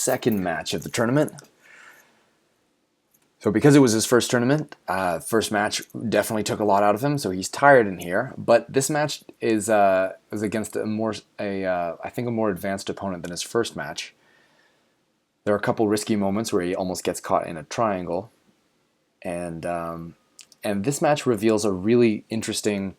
second match of the tournament. So because it was his first tournament, first match definitely took a lot out of him, so he's tired in here. But this match is against I think a more advanced opponent than his first match. There are a couple risky moments where he almost gets caught in a triangle, and this match reveals a really interesting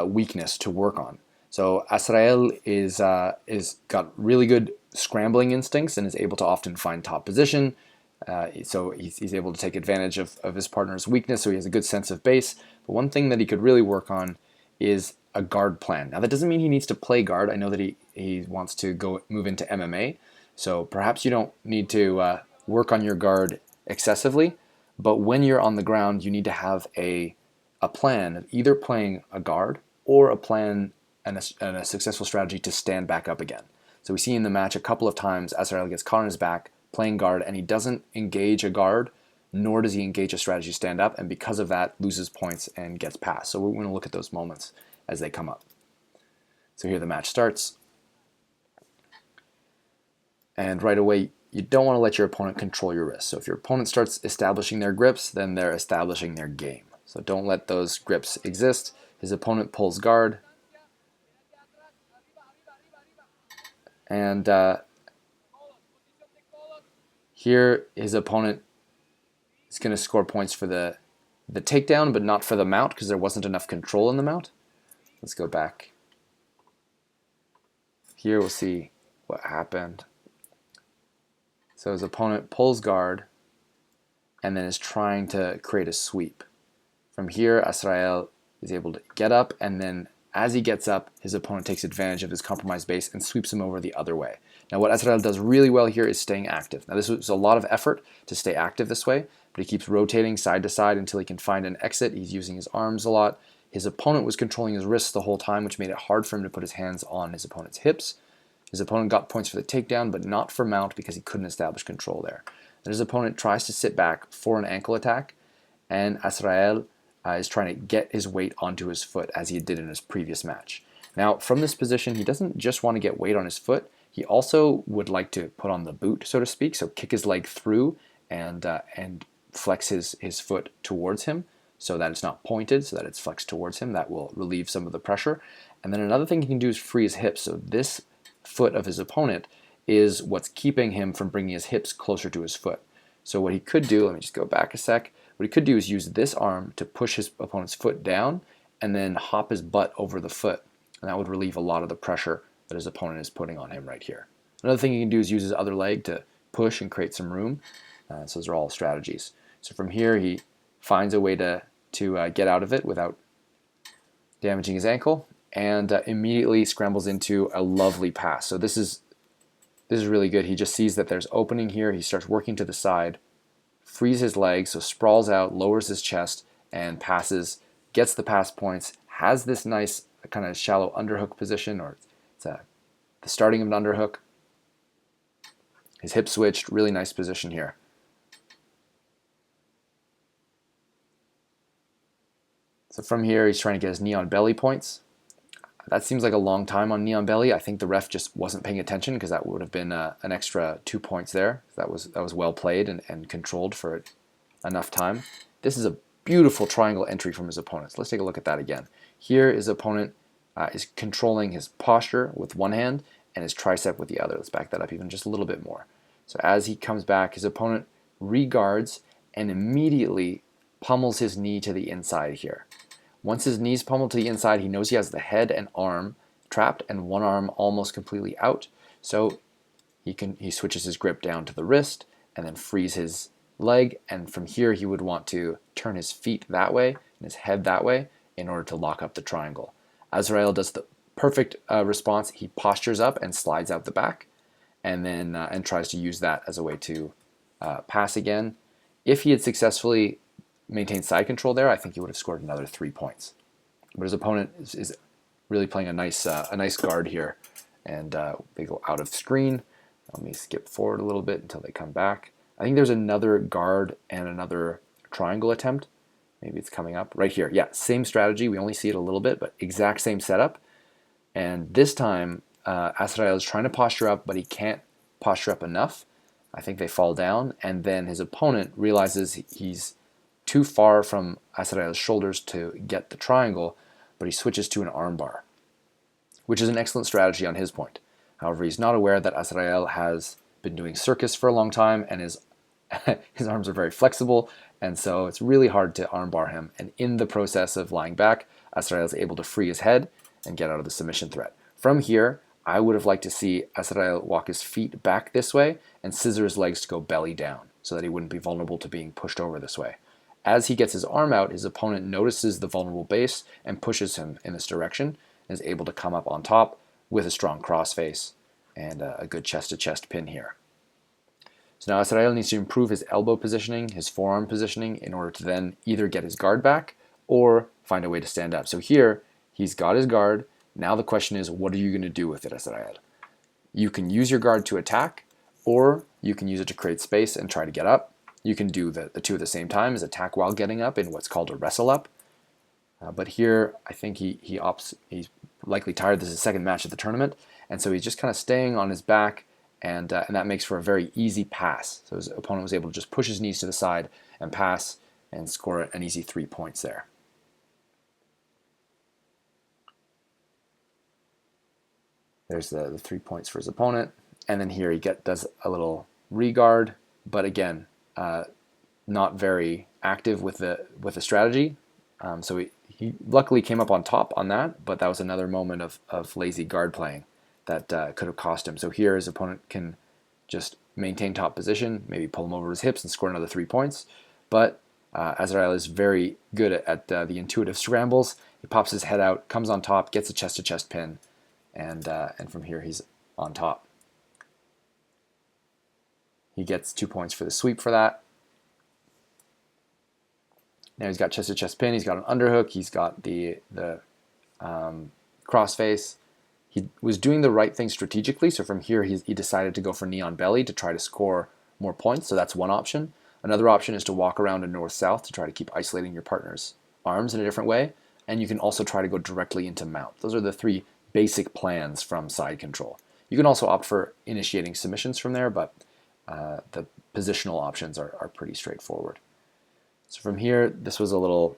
weakness to work on. So Azrael is got really good scrambling instincts and is able to often find top position. So he's able to take advantage of his partner's weakness, so he has a good sense of base. But one thing that he could really work on is a guard plan. Now that doesn't mean he needs to play guard. I know that he wants to move into MMA, so perhaps you don't need to work on your guard excessively. But when you're on the ground, you need to have a plan of either playing a guard or a plan and a successful strategy to stand back up again. So we see in the match a couple of times Azrael gets caught on his back playing guard, and he doesn't engage a guard, nor does he engage a strategy to stand up, and because of that loses points and gets passed. So we're going to look at those moments as they come up. So here the match starts. And right away, you don't want to let your opponent control your wrist. So if your opponent starts establishing their grips, then they're establishing their game. So don't let those grips exist. His opponent pulls guard. And here his opponent is going to score points for the takedown, but not for the mount because there wasn't enough control in the mount. Let's go back. Here we'll see what happened. So his opponent pulls guard and then is trying to create a sweep. From here, Azrael is able to get up, and then as he gets up, his opponent takes advantage of his compromised base and sweeps him over the other way. Now what Azrael does really well here is staying active. Now this was a lot of effort to stay active this way, but he keeps rotating side to side until he can find an exit. He's using his arms a lot. His opponent was controlling his wrists the whole time, which made it hard for him to put his hands on his opponent's hips. His opponent got points for the takedown, but not for mount because he couldn't establish control there. Then his opponent tries to sit back for an ankle attack, and Azrael is trying to get his weight onto his foot as he did in his previous match. Now from this position, he doesn't just want to get weight on his foot, he also would like to put on the boot, so to speak, so kick his leg through and flex his foot towards him so that it's not pointed, so that it's flexed towards him. That will relieve some of the pressure. And then another thing he can do is free his hips. So this foot of his opponent is what's keeping him from bringing his hips closer to his foot. So what he could do, let me just go back a sec, what he could do is use this arm to push his opponent's foot down and then hop his butt over the foot. And that would relieve a lot of the pressure that his opponent is putting on him right here. Another thing he can do is use his other leg to push and create some room. So those are all strategies. So from here he finds a way to get out of it without damaging his ankle, and immediately scrambles into a lovely pass. So this is really good. He just sees that there's opening here. He starts working to the side, frees his legs, so sprawls out, lowers his chest, and passes, gets the pass points, has this nice kind of shallow underhook position, or it's the starting of an underhook. His hip switched, really nice position here. So from here, he's trying to get his knee on belly points. That seems like a long time on knee on belly. I think the ref just wasn't paying attention because that would have been an extra 2 points there. That was well played and controlled for enough time. This is a beautiful triangle entry from his opponents. Let's take a look at that again. Here his opponent is controlling his posture with one hand and his tricep with the other. Let's back that up even just a little bit more. So as he comes back, his opponent reguards and immediately pummels his knee to the inside here. Once his knee's pummeled to the inside, he knows he has the head and arm trapped and one arm almost completely out. So he switches his grip down to the wrist and then frees his leg. And from here, he would want to turn his feet that way and his head that way in order to lock up the triangle. Azrael does the perfect response. He postures up and slides out the back, and then tries to use that as a way to pass again. If he had successfully maintained side control there, I think he would have scored another 3 points. But his opponent is really playing a nice guard here, and they go out of screen. Let me skip forward a little bit until they come back. I think there's another guard and another triangle attempt. Maybe it's coming up right here. Yeah, same strategy. We only see it a little bit, but exact same setup. And this time, Azrael is trying to posture up, but he can't posture up enough. I think they fall down, and then his opponent realizes he's too far from Azrael's shoulders to get the triangle, but he switches to an armbar, which is an excellent strategy on his point. However, he's not aware that Azrael has been doing circus for a long time, and his arms are very flexible, and so it's really hard to armbar him. And in the process of lying back, Azrael is able to free his head and get out of the submission threat. From here, I would have liked to see Azrael walk his feet back this way and scissor his legs to go belly down so that he wouldn't be vulnerable to being pushed over this way. As he gets his arm out, his opponent notices the vulnerable base and pushes him in this direction and is able to come up on top with a strong crossface and a good chest-to-chest pin here. So now Azrael needs to improve his elbow positioning, his forearm positioning, in order to then either get his guard back or find a way to stand up. So here, he's got his guard. Now the question is, what are you going to do with it, Azrael? You can use your guard to attack, or you can use it to create space and try to get up. You can do the two at the same time, is attack while getting up in what's called a wrestle up. But here, I think he's likely tired. This is his second match of the tournament, and so he's just kind of staying on his back, and that makes for a very easy pass. So his opponent was able to just push his knees to the side and pass and score an easy 3 points there. There's the 3 points for his opponent, and then here he does a little regard, but again, not very active with the strategy. So he luckily came up on top on that, but that was another moment of lazy guard playing that could have cost him. So here his opponent can just maintain top position, maybe pull him over his hips and score another 3 points. But Azrael is very good at the intuitive scrambles. He pops his head out, comes on top, gets a chest-to-chest pin, and from here he's on top. He gets 2 points for the sweep for that. Now he's got chest-to-chest pin, he's got an underhook, he's got the crossface. He was doing the right thing strategically, so from here he decided to go for knee on belly to try to score more points, so that's one option. Another option is to walk around a north-south to try to keep isolating your partner's arms in a different way, and you can also try to go directly into mount. Those are the 3 basic plans from side control. You can also opt for initiating submissions from there, but the positional options are pretty straightforward. So from here, this was a little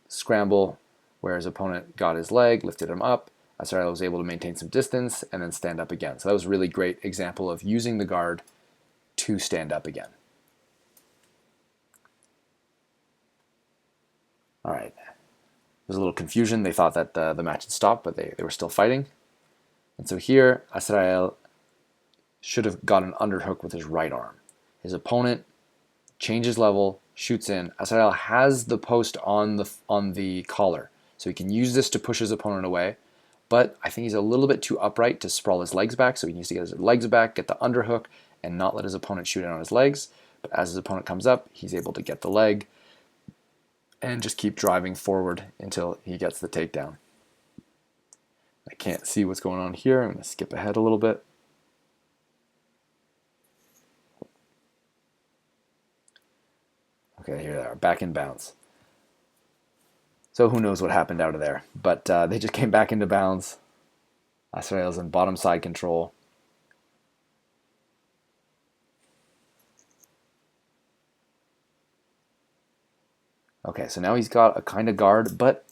scramble where his opponent got his leg, lifted him up. Azrael was able to maintain some distance and then stand up again. So that was a really great example of using the guard to stand up again. All right. There's a little confusion. They thought that the match had stopped, but they were still fighting. And so here, Azrael should have got an underhook with his right arm. His opponent changes level, shoots in. Azrael has the post on the collar, so he can use this to push his opponent away. But I think he's a little bit too upright to sprawl his legs back, so he needs to get his legs back, get the underhook, and not let his opponent shoot in on his legs. But as his opponent comes up, he's able to get the leg and just keep driving forward until he gets the takedown. I can't see what's going on here. I'm going to skip ahead a little bit. Okay, here they are, back in bounds. So who knows what happened out of there. But they just came back into bounds. Azrael's in bottom side control. Okay, so now he's got a kind of guard, but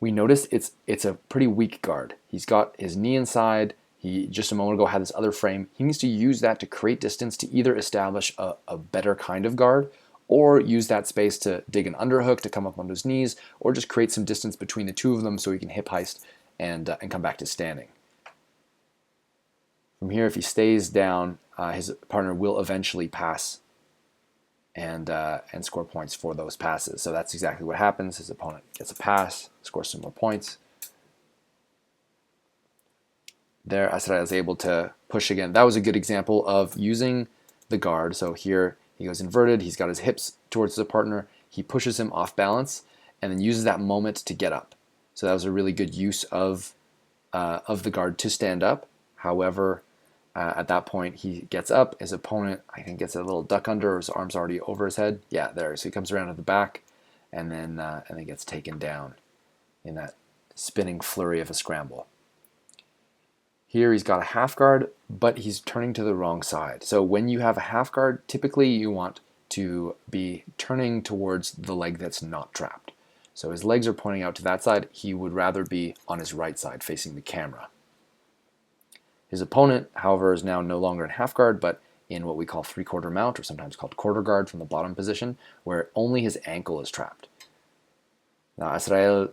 we notice it's a pretty weak guard. He's got his knee inside. He just a moment ago had this other frame. He needs to use that to create distance to either establish a better kind of guard or use that space to dig an underhook to come up onto his knees, or just create some distance between the two of them so he can hip heist and come back to standing. From here, if he stays down, his partner will eventually pass and score points for those passes. So that's exactly what happens. His opponent gets a pass, scores some more points. There, Azrael is able to push again. That was a good example of using the guard. So here he goes inverted. He's got his hips towards the partner. He pushes him off balance and then uses that moment to get up. So that was a really good use of the guard to stand up. However, at that point, he gets up. His opponent, I think, gets a little duck under, or his arm's already over his head. Yeah, there. So he comes around to the back and then gets taken down in that spinning flurry of a scramble. Here he's got a half guard, but he's turning to the wrong side. So when you have a half guard, typically you want to be turning towards the leg that's not trapped. So his legs are pointing out to that side. He would rather be on his right side facing the camera. His opponent, however, is now no longer in half guard, but in what we call three-quarter mount, or sometimes called quarter guard from the bottom position, where only his ankle is trapped. Now Azrael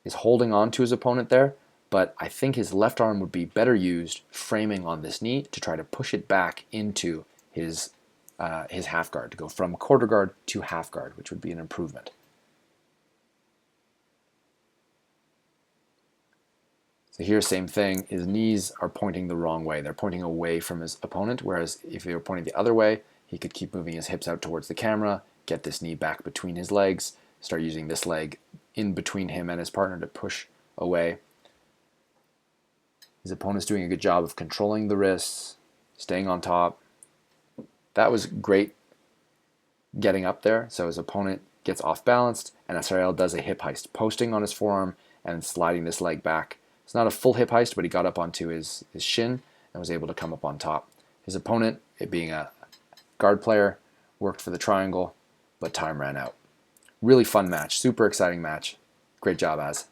is holding on to his opponent there, but I think his left arm would be better used framing on this knee to try to push it back into his half guard, to go from quarter guard to half guard, which would be an improvement. So here, same thing, his knees are pointing the wrong way. They're pointing away from his opponent, whereas if they were pointing the other way, he could keep moving his hips out towards the camera, get this knee back between his legs, start using this leg in between him and his partner to push away. His opponent's doing a good job of controlling the wrists, staying on top. That was great getting up there, so his opponent gets off balanced, and Azrael does a hip heist, posting on his forearm and sliding this leg back. It's not a full hip heist, but he got up onto his shin and was able to come up on top. His opponent, it being a guard player, worked for the triangle, but time ran out. Really fun match, super exciting match. Great job, Az.